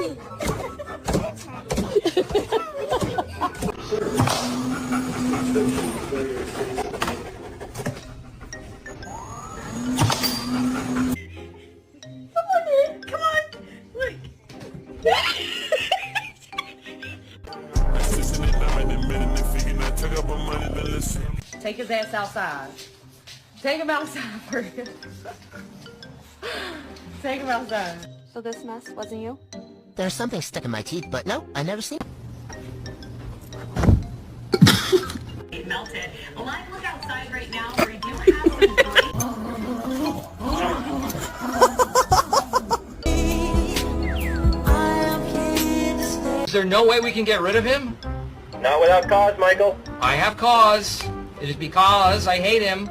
Come on. Look. Take his ass outside. Take him outside for you. Take him outside. So this mess wasn't you? There's something stuck in my teeth, but no, I never seen it. It melted. A live look outside right now where we do have some great... Is there no way we can get rid of him? Not without cause, Michael. I have cause. It is because I hate him.